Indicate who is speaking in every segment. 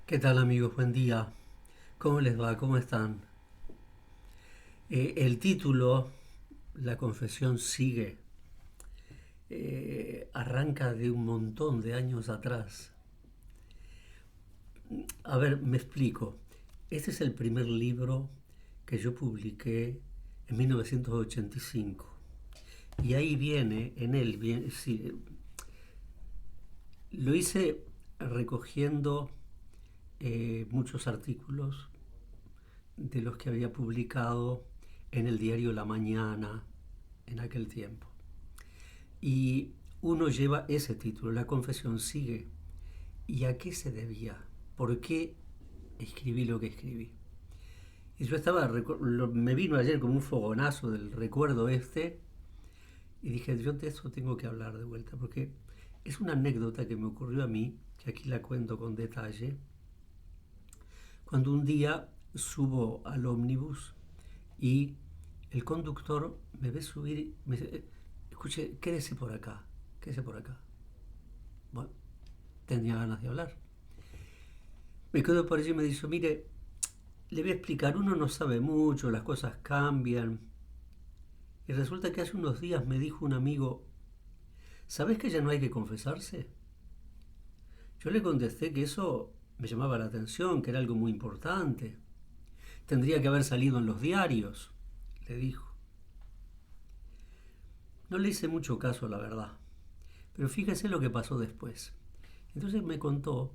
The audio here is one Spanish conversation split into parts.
Speaker 1: ¿Qué tal amigos? Buen día. ¿Cómo les va? ¿Cómo están? El título, La confesión sigue, arranca de un montón de años atrás. A ver, me explico. Este es el primer libro que yo publiqué en 1985. Y ahí viene, en él, viene, sí, lo hice recogiendo muchos artículos de los que había publicado en el diario La Mañana en aquel tiempo. Y uno lleva ese título, La confesión sigue. ¿Y a qué se debía? ¿Por qué escribí lo que escribí? Y yo estaba, me vino ayer como un fogonazo del recuerdo este, y dije, yo de eso tengo que hablar de vuelta, porque es una anécdota que me ocurrió a mí, que aquí la cuento con detalle, cuando un día subo al ómnibus y el conductor me ve subir y me dice, escuche, quédese por acá, quédese por acá. Bueno, tenía ganas de hablar. Me quedo por allí y me dice, mire, le voy a explicar, uno no sabe mucho, las cosas cambian. Y resulta que hace unos días me dijo un amigo, ¿sabes que ya no hay que confesarse? Yo le contesté que eso me llamaba la atención, que era algo muy importante. Tendría que haber salido en los diarios, le dijo. No le hice mucho caso, la verdad. Pero fíjese lo que pasó después. Entonces me contó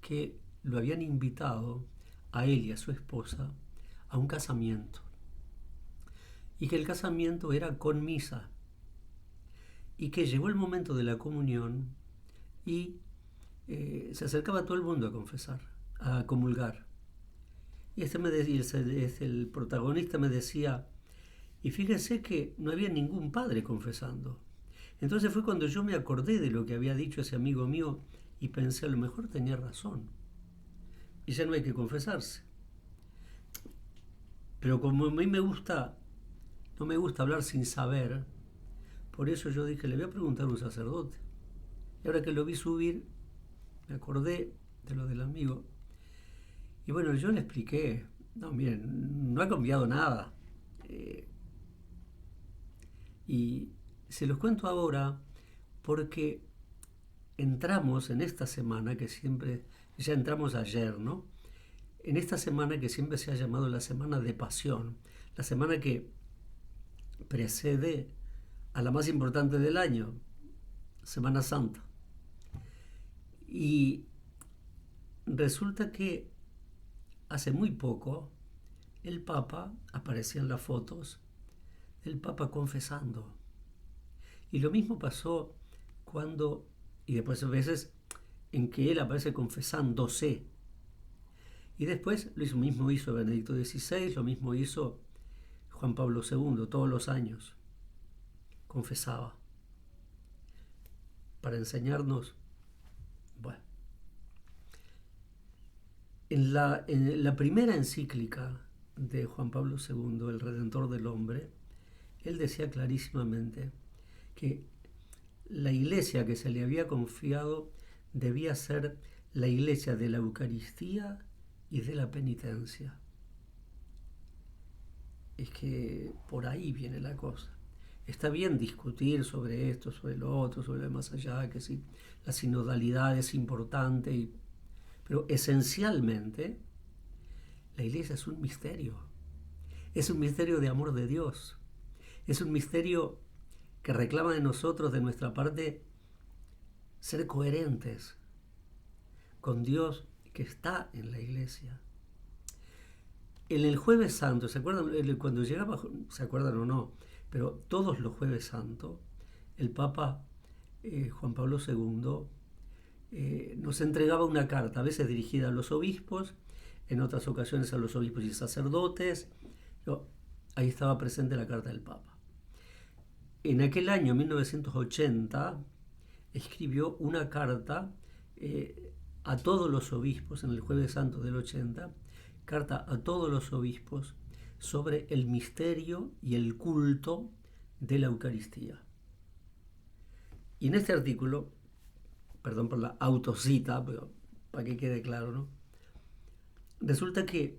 Speaker 1: que lo habían invitado a él y a su esposa a un casamiento y que el casamiento era con misa y que llegó el momento de la comunión y se acercaba todo el mundo a confesar, a comulgar. Y el protagonista me decía, y fíjese que no había ningún padre confesando. Entonces fue cuando yo me acordé de lo que había dicho ese amigo mío y pensé, a lo mejor tenía razón. Y ya no hay que confesarse. Pero como a mí no me gusta hablar sin saber, por eso yo dije, le voy a preguntar a un sacerdote. Y ahora que lo vi subir, me acordé de lo del amigo. Y bueno, yo le expliqué, no, miren, no ha cambiado nada. Eh, y se los cuento ahora porque entramos en esta semana que siempre, ya entramos ayer, ¿no? En esta semana que siempre se ha llamado la semana de pasión, la semana que precede a la más importante del año, Semana Santa. Y resulta que hace muy poco el Papa aparecía en las fotos, el Papa confesando. Y lo mismo pasó cuando, y después a veces en que él aparece confesándose. Y después lo mismo hizo Benedicto XVI, lo mismo hizo Juan Pablo II, todos los años. Confesaba para enseñarnos. Bueno, en la primera encíclica de Juan Pablo II, El Redentor del Hombre, él decía clarísimamente que la iglesia que se le había confiado debía ser la iglesia de la Eucaristía y de la penitencia. Es que por ahí viene la cosa. Está bien discutir sobre esto, sobre lo otro, sobre lo más allá, que sí, la sinodalidad es importante, pero esencialmente la iglesia es un misterio. Es un misterio de amor de Dios. Es un misterio que reclama de nosotros, de nuestra parte, ser coherentes con Dios que está en la iglesia. En el Jueves Santo, ¿se acuerdan? Cuando llegaba, ¿se acuerdan o no? Pero todos los Jueves Santo, el Papa Juan Pablo II nos entregaba una carta, a veces dirigida a los obispos, en otras ocasiones a los obispos y sacerdotes. Ahí estaba presente la carta del Papa. En aquel año, 1980, escribió una carta a todos los obispos, en el Jueves Santo del 80, carta a todos los obispos sobre el misterio y el culto de la Eucaristía. Y en este artículo, perdón por la autocita, pero para que quede claro, ¿no? Resulta que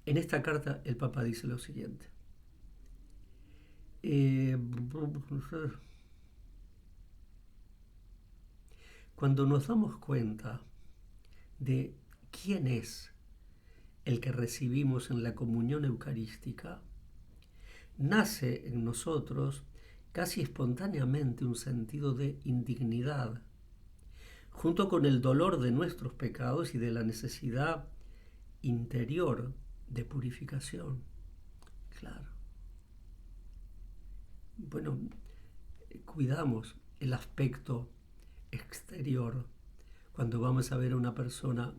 Speaker 1: en esta carta el Papa dice lo siguiente. Cuando nos damos cuenta de quién es el que recibimos en la comunión eucarística, nace en nosotros casi espontáneamente un sentido de indignidad, junto con el dolor de nuestros pecados y de la necesidad interior de purificación. Claro. Bueno, cuidamos el aspecto exterior cuando vamos a ver a una persona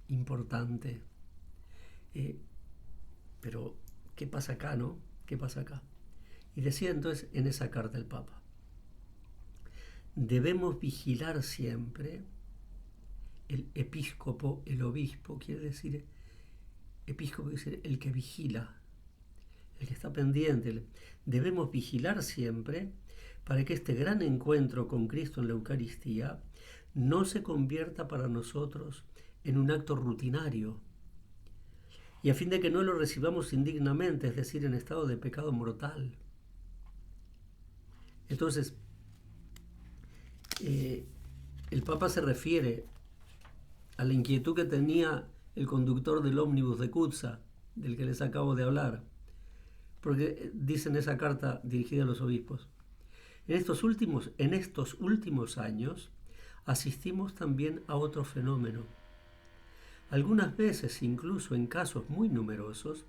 Speaker 1: importante. Pero, ¿qué pasa acá, no? ¿Qué pasa acá? Y decía entonces en esa carta el Papa, debemos vigilar siempre, el episcopo, el obispo, quiere decir, episcopo quiere decir el que vigila, el que está pendiente. Debemos vigilar siempre para que este gran encuentro con Cristo en la Eucaristía no se convierta para nosotros en un acto rutinario, y a fin de que no lo recibamos indignamente, es decir, en estado de pecado mortal. Entonces, el Papa se refiere a la inquietud que tenía el conductor del ómnibus de Cuza, del que les acabo de hablar, porque dice en esa carta dirigida a los obispos, en estos últimos años asistimos también a otro fenómeno. Algunas veces, incluso en casos muy numerosos,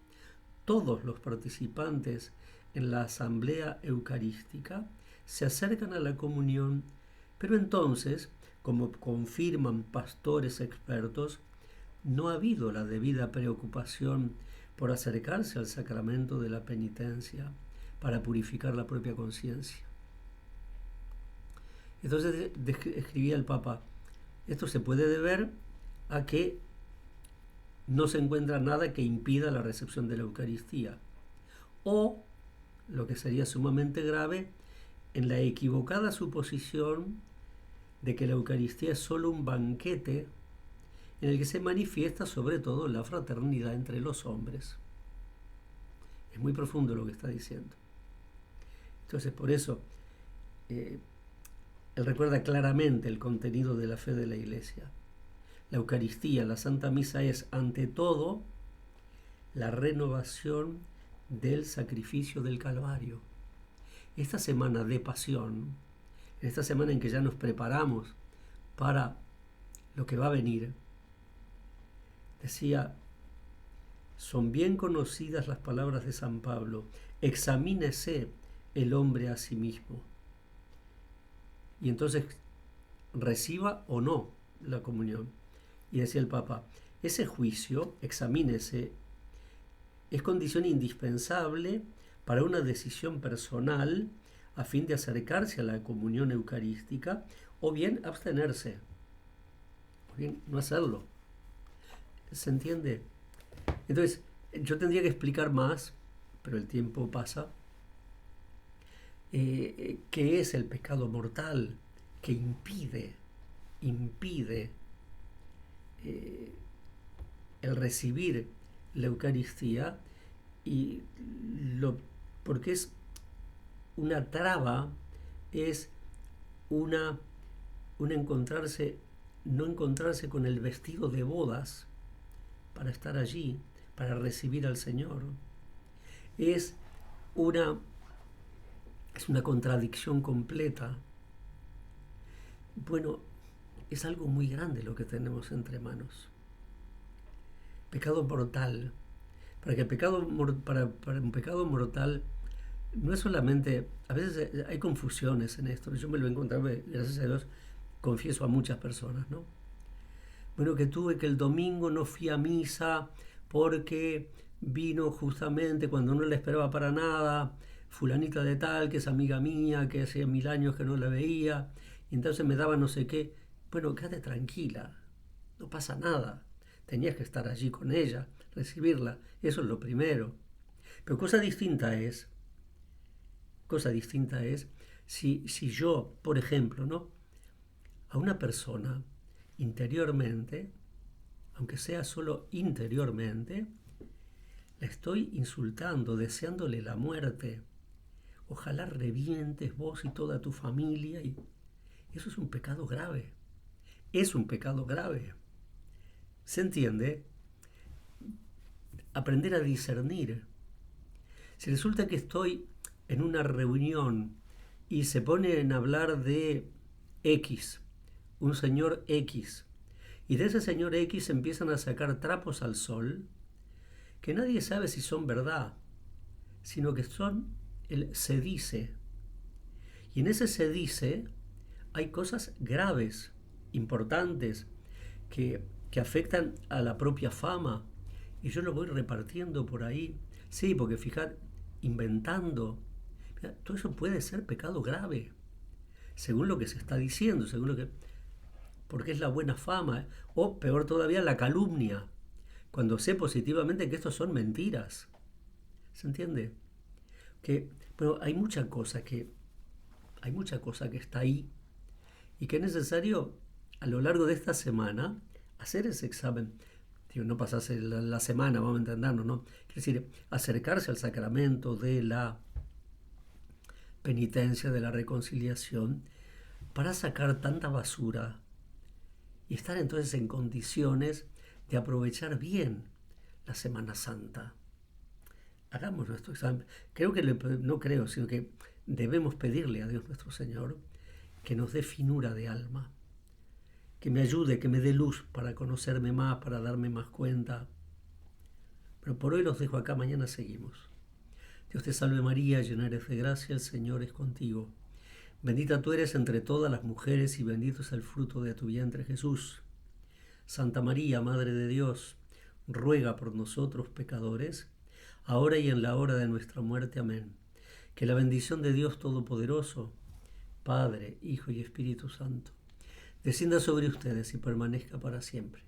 Speaker 1: todos los participantes en la asamblea eucarística se acercan a la comunión, pero entonces, como confirman pastores expertos, no ha habido la debida preocupación por acercarse al sacramento de la penitencia para purificar la propia conciencia. Entonces escribía el Papa, esto se puede deber a que no se encuentra nada que impida la recepción de la Eucaristía, o, lo que sería sumamente grave, en la equivocada suposición de que la Eucaristía es solo un banquete en el que se manifiesta sobre todo la fraternidad entre los hombres. Es muy profundo lo que está diciendo. Entonces, por eso, él recuerda claramente el contenido de la fe de la Iglesia. La Eucaristía, la Santa Misa, es ante todo la renovación del sacrificio del Calvario. Esta semana de pasión, en esta semana en que ya nos preparamos para lo que va a venir, decía, son bien conocidas las palabras de San Pablo, examínese el hombre a sí mismo. Y entonces reciba o no la comunión. Y decía el Papa, ese juicio, examínese, es condición indispensable para una decisión personal a fin de acercarse a la comunión eucarística, o bien abstenerse, o bien no hacerlo. ¿Se entiende? Entonces, yo tendría que explicar más, pero el tiempo pasa. ¿Qué es el pecado mortal que impide el recibir la Eucaristía? Y porque es una traba, es un no encontrarse con el vestido de bodas para estar allí, para recibir al Señor. Es una contradicción completa. Bueno, es algo muy grande lo que tenemos entre manos. Pecado mortal. Para un pecado mortal no es solamente, a veces hay confusiones en esto. Yo me lo he encontrado, gracias a Dios, confieso a muchas personas, ¿no? Bueno, que el domingo no fui a misa porque vino justamente cuando no la esperaba para nada, fulanita de tal, que es amiga mía, que hace 1000 años que no la veía, y entonces me daba no sé qué. Bueno, quédate tranquila, no pasa nada. Tenías que estar allí con ella, recibirla, eso es lo primero. Pero cosa distinta es si yo, por ejemplo, ¿no? A una persona interiormente, aunque sea solo interiormente, la estoy insultando, deseándole la muerte. Ojalá revientes vos y toda tu familia. Y eso es un pecado grave. Es un pecado grave. ¿Se entiende? Aprender a discernir. Si resulta que estoy en una reunión y se ponen a hablar de X, un señor X, y de ese señor X empiezan a sacar trapos al sol, que nadie sabe si son verdad, sino que son el se dice. Y en ese se dice hay cosas graves, importantes, que afectan a la propia fama. Y yo lo voy repartiendo por ahí. Sí, porque fíjate, inventando. Mira, todo eso puede ser pecado grave, según lo que se está diciendo, según lo que... porque es la buena fama. O peor todavía, la calumnia. Cuando sé positivamente que estos son mentiras. ¿Se entiende? Pero hay mucha cosa que está ahí y que es necesario a lo largo de esta semana hacer ese examen. Digo, no pasarse la semana, vamos a entendernos, ¿no? Es decir, acercarse al sacramento de la penitencia, de la reconciliación, para sacar tanta basura y estar entonces en condiciones de aprovechar bien la Semana Santa. Hagamos nuestro examen. No creo, sino que debemos pedirle a Dios nuestro Señor que nos dé finura de alma, que me ayude, que me dé luz para conocerme más, para darme más cuenta. Pero por hoy los dejo acá, mañana seguimos. Dios te salve María, llena eres de gracia, el Señor es contigo. Bendita tú eres entre todas las mujeres y bendito es el fruto de tu vientre Jesús. Santa María, Madre de Dios, ruega por nosotros pecadores, ahora y en la hora de nuestra muerte. Amén. Que la bendición de Dios Todopoderoso, Padre, Hijo y Espíritu Santo, descienda sobre ustedes y permanezca para siempre.